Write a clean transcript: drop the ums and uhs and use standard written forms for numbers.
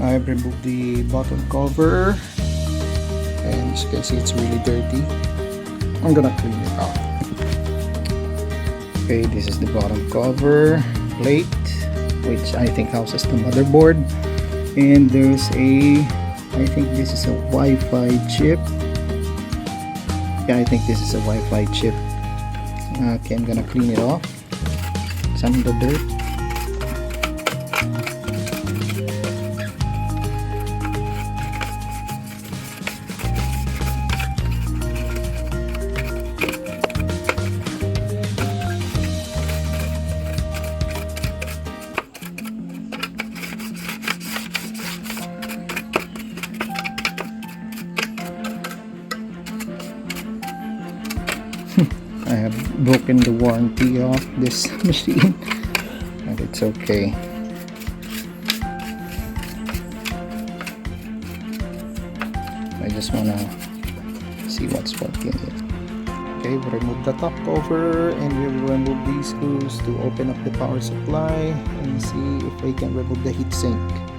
I've removed the bottom cover, and as you can see, it's really dirty. I'm gonna clean it off. Okay, this is the bottom cover plate, which I think houses the motherboard, and there's I think this is a Wi-Fi chip. Yeah, I think this is a Wi-Fi chip. Okay, I'm gonna clean it off. Some of the dirt. I have broken the warranty of this machine, but it's okay. I just wanna see what's working. Okay, we remove the top cover and we will remove these screws to open up the power supply and see if we can remove the heatsink.